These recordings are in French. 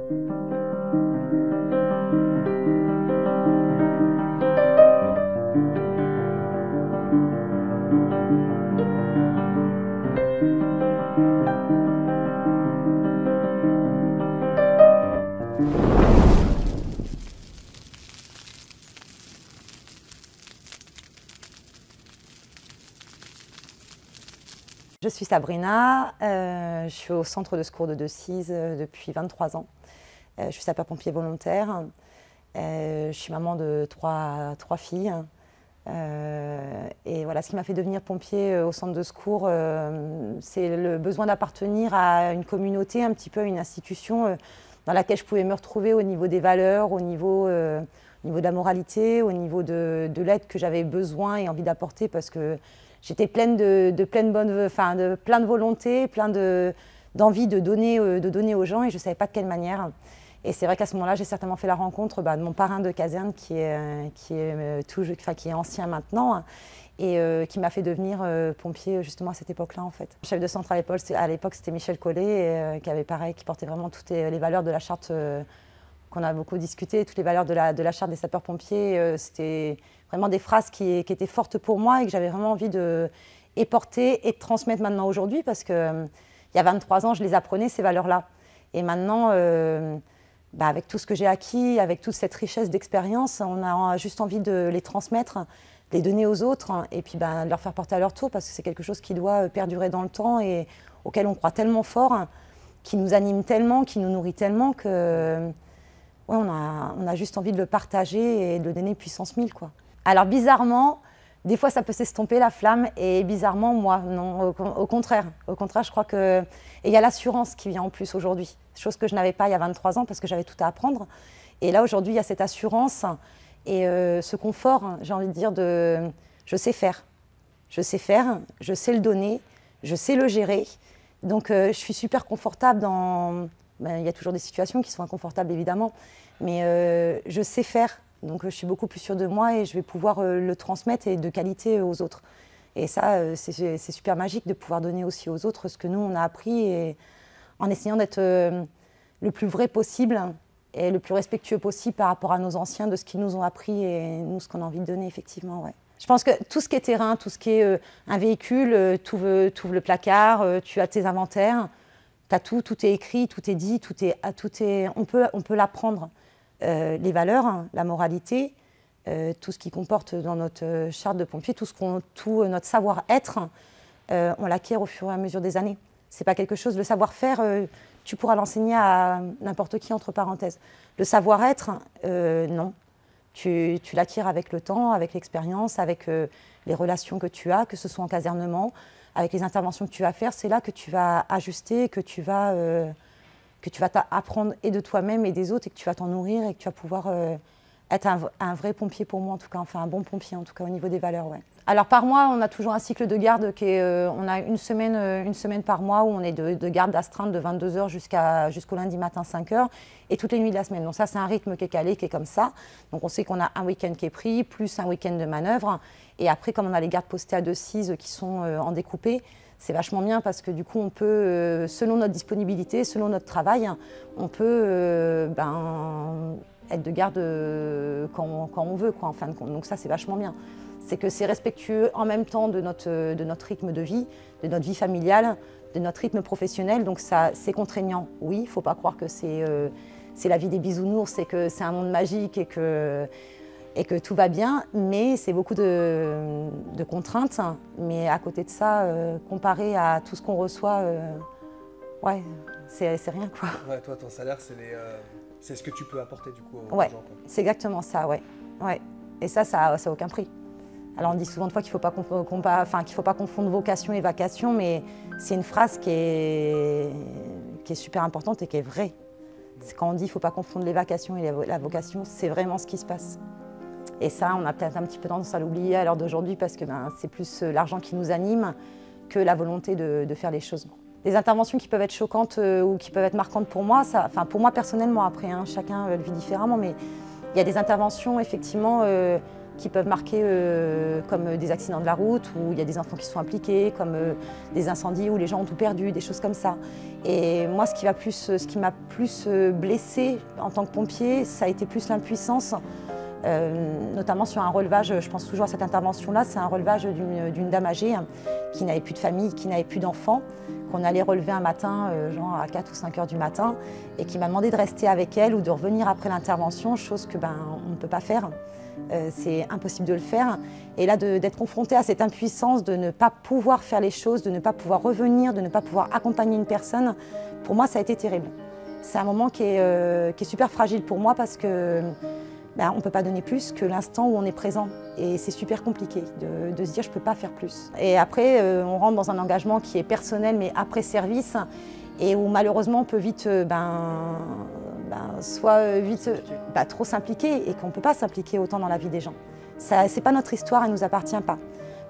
Je suis Sabrina, je suis au centre de secours de Decize depuis 23 ans. Je suis sapeur-pompier volontaire, je suis maman de trois filles. Et voilà, ce qui m'a fait devenir pompier au centre de secours, c'est le besoin d'appartenir à une communauté, un petit peu à une institution dans laquelle je pouvais me retrouver au niveau des valeurs, au niveau de la moralité, au niveau de l'aide que j'avais besoin et envie d'apporter, parce que j'étais pleine de plein de volonté, plein d'envie de donner aux gens, et je ne savais pas de quelle manière. Et c'est vrai qu'à ce moment-là, j'ai certainement fait la rencontre de mon parrain de caserne qui est ancien maintenant et qui m'a fait devenir pompier justement à cette époque-là en fait. Le chef de centre à l'époque, c'était Michel Collet, qui portait vraiment toutes les valeurs de la charte qu'on a beaucoup discuté, toutes les valeurs de la charte des sapeurs-pompiers. C'était vraiment des phrases qui étaient fortes pour moi et que j'avais vraiment envie de porter et de transmettre maintenant aujourd'hui, parce qu'il y a 23 ans, je les apprenais, ces valeurs-là. Et maintenant, avec tout ce que j'ai acquis, avec toute cette richesse d'expérience, on a juste envie de les transmettre, de les donner aux autres et puis de leur faire porter à leur tour, parce que c'est quelque chose qui doit perdurer dans le temps et auquel on croit tellement fort, qui nous anime tellement, qui nous nourrit tellement que ouais, on a juste envie de le partager et de le donner puissance 1000, quoi. Alors bizarrement, des fois ça peut s'estomper la flamme, et bizarrement moi non, au contraire, je crois que… Et il y a l'assurance qui vient en plus aujourd'hui, chose que je n'avais pas il y a 23 ans parce que j'avais tout à apprendre. Et là aujourd'hui il y a cette assurance et ce confort, j'ai envie de dire, je sais faire, je sais le donner, je sais le gérer. Donc je suis super confortable dans… il y a toujours des situations qui sont inconfortables évidemment, mais je sais faire. Donc je suis beaucoup plus sûre de moi et je vais pouvoir le transmettre et de qualité aux autres. Et ça, c'est super magique de pouvoir donner aussi aux autres ce que nous, on a appris, et en essayant d'être le plus vrai possible et le plus respectueux possible par rapport à nos anciens, de ce qu'ils nous ont appris et nous, ce qu'on a envie de donner, effectivement. Ouais. Je pense que tout ce qui est terrain, tout ce qui est un véhicule, tu ouvres le placard, tu as tes inventaires, tu as tout est écrit, tout est dit, on peut l'apprendre. Les valeurs, la moralité, tout ce qui comporte dans notre charte de pompier, tout notre savoir-être, on l'acquiert au fur et à mesure des années. C'est pas quelque chose, le savoir-faire, tu pourras l'enseigner à n'importe qui, entre parenthèses. Le savoir-être, non. Tu l'acquiers avec le temps, avec l'expérience, avec les relations que tu as, que ce soit en casernement, avec les interventions que tu vas faire. C'est là que tu vas ajuster, que tu vas apprendre et de toi-même et des autres, et que tu vas t'en nourrir et que tu vas pouvoir être un vrai pompier pour moi, en tout cas, enfin un bon pompier en tout cas au niveau des valeurs. Ouais. Alors par mois, on a toujours un cycle de garde qui est, on a une semaine par mois où on est de garde d'astreinte de 22 h jusqu'au lundi matin 5 h et toutes les nuits de la semaine. Donc ça, c'est un rythme qui est calé, qui est comme ça. Donc on sait qu'on a un week-end qui est pris, plus un week-end de manœuvre. Et après, comme on a les gardes postées à Decize qui sont en découpé, c'est vachement bien parce que du coup, on peut, selon notre disponibilité, selon notre travail, on peut être de garde quand on veut, quoi, en fin de compte. Donc ça, c'est vachement bien. C'est que c'est respectueux en même temps de notre rythme de vie, de notre vie familiale, de notre rythme professionnel. Donc ça, c'est contraignant. Oui, il ne faut pas croire que c'est la vie des bisounours et que c'est un monde magique et que tout va bien, mais c'est beaucoup de contraintes. Mais à côté de ça, comparé à tout ce qu'on reçoit, ouais, c'est rien, quoi. Ouais, toi, ton salaire, c'est ce que tu peux apporter du coup aux ouais, gens. C'est exactement ça, ouais. Et ça n'a aucun prix. Alors on dit souvent de fois qu'il ne faut pas confondre vocation et vacation, mais c'est une phrase qui est super importante et qui est vraie. Quand on dit qu'il ne faut pas confondre les vacations et la vocation, c'est vraiment ce qui se passe. Et ça, on a peut-être un petit peu tendance à l'oublier à l'heure d'aujourd'hui parce que c'est plus l'argent qui nous anime que la volonté de faire les choses. Des interventions qui peuvent être choquantes ou qui peuvent être marquantes pour moi, pour moi personnellement, après, chacun le vit différemment, mais il y a des interventions effectivement qui peuvent marquer comme des accidents de la route où il y a des enfants qui sont impliqués, comme des incendies où les gens ont tout perdu, des choses comme ça. Et moi, ce qui m'a plus blessée en tant que pompier, ça a été plus l'impuissance, notamment sur un relevage. Je pense toujours à cette intervention-là, c'est un relevage d'une dame âgée qui n'avait plus de famille, qui n'avait plus d'enfants, qu'on allait relever un matin, genre à 4 ou 5 heures du matin, et qui m'a demandé de rester avec elle ou de revenir après l'intervention, chose que on ne peut pas faire. C'est impossible de le faire. Et là, d'être confronté à cette impuissance, de ne pas pouvoir faire les choses, de ne pas pouvoir revenir, de ne pas pouvoir accompagner une personne, pour moi, ça a été terrible. C'est un moment qui est super fragile pour moi parce que on ne peut pas donner plus que l'instant où on est présent. Et c'est super compliqué de se dire je ne peux pas faire plus. Et après, on rentre dans un engagement qui est personnel, mais après service, et où malheureusement on peut vite trop s'impliquer et qu'on ne peut pas s'impliquer autant dans la vie des gens. Ce n'est pas notre histoire, elle ne nous appartient pas.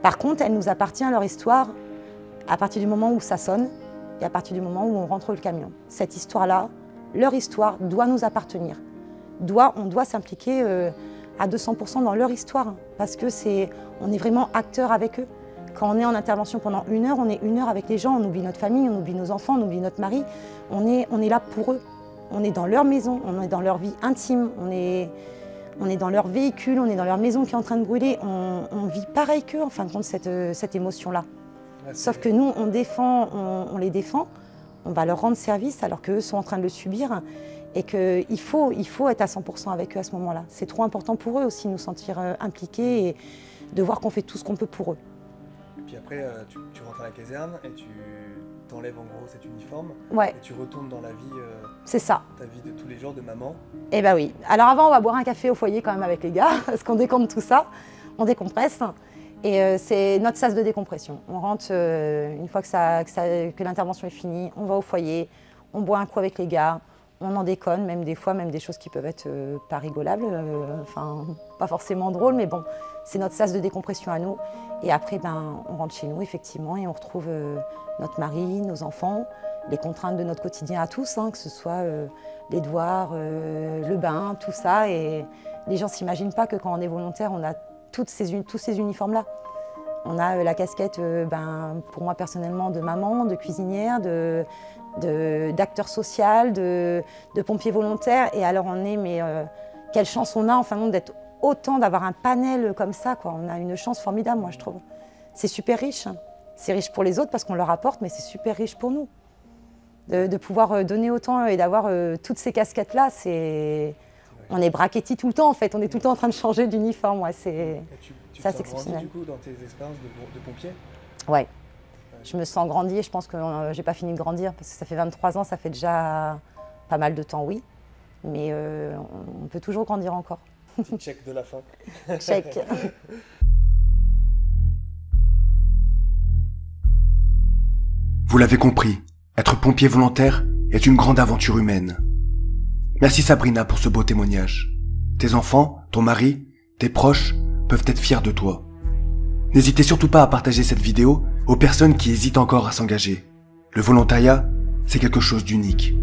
Par contre, elle nous appartient, leur histoire, à partir du moment où ça sonne et à partir du moment où on rentre le camion. Cette histoire-là, leur histoire doit nous appartenir. On doit s'impliquer à 200% dans leur histoire parce que on est vraiment acteur avec eux. Quand on est en intervention pendant 1 heure, on est 1 heure avec les gens, on oublie notre famille, on oublie nos enfants, on oublie notre mari. On est là pour eux. On est dans leur maison, on est dans leur vie intime, on est dans leur véhicule, on est dans leur maison qui est en train de brûler. On vit pareil qu'eux, en fin de compte, cette émotion-là. Ouais, sauf que nous, on les défend, on va leur rendre service alors qu'eux sont en train de le subir. Et qu'il faut être à 100% avec eux à ce moment-là. C'est trop important pour eux aussi de nous sentir impliqués et de voir qu'on fait tout ce qu'on peut pour eux. Et puis après, tu rentres à la caserne et tu t'enlèves en gros cet uniforme. Ouais. Et tu retournes dans la vie, c'est ça. Ta vie de tous les jours de maman. Eh bien oui. Alors avant, on va boire un café au foyer quand même avec les gars, parce qu'on décompte tout ça, on décompresse. Et c'est notre sas de décompression. On rentre, une fois que l'intervention est finie, on va au foyer, on boit un coup avec les gars. On en déconne, même des fois, même des choses qui peuvent être pas rigolables, pas forcément drôles, mais bon, c'est notre sas de décompression à nous. Et après, on rentre chez nous, effectivement, et on retrouve notre mari, nos enfants, les contraintes de notre quotidien à tous, que ce soit les devoirs, le bain, tout ça. Et les gens ne s'imaginent pas que quand on est volontaire, on a tous ces uniformes-là. On a la casquette, pour moi personnellement, de maman, de cuisinière, d'acteur social, de pompier volontaire. Et alors quelle chance on a, enfin, d'être autant, d'avoir un panel comme ça, quoi. On a une chance formidable, moi, je trouve. C'est super riche. C'est riche pour les autres parce qu'on leur apporte, mais c'est super riche pour nous. De pouvoir donner autant et d'avoir toutes ces casquettes-là, on est braquetis tout le temps, en fait. On est tout le temps en train de changer d'uniforme. Ouais, c'est exceptionnel. Du coup, dans tes expériences de pompier? Ouais. Je me sens grandi et je pense que j'ai pas fini de grandir parce que ça fait 23 ans, ça fait déjà pas mal de temps, oui. Mais on peut toujours grandir encore. Petit check de la fin. Check. Vous l'avez compris, être pompier volontaire est une grande aventure humaine. Merci Sabrina pour ce beau témoignage. Tes enfants, ton mari, tes proches peuvent être fiers de toi. N'hésitez surtout pas à partager cette vidéo aux personnes qui hésitent encore à s'engager. Le volontariat, c'est quelque chose d'unique.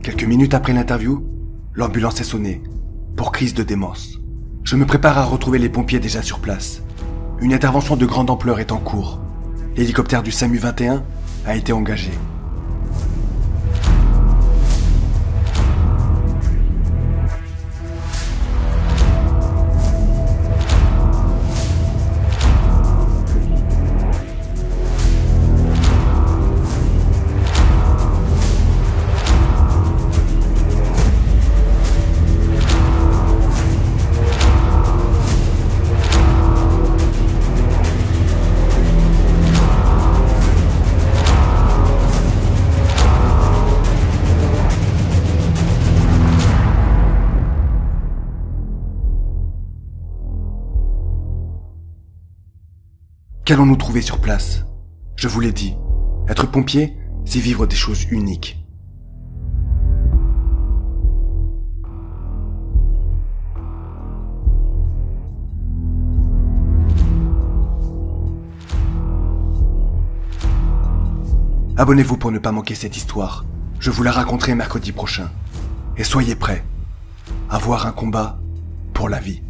Quelques minutes après l'interview, l'ambulance est sonnée, pour crise de démence. Je me prépare à retrouver les pompiers déjà sur place. Une intervention de grande ampleur est en cours. L'hélicoptère du SAMU 21 a été engagé. Qu'allons-nous trouver sur place? Je vous l'ai dit, être pompier, c'est vivre des choses uniques. Abonnez-vous pour ne pas manquer cette histoire. Je vous la raconterai mercredi prochain. Et soyez prêts à voir un combat pour la vie.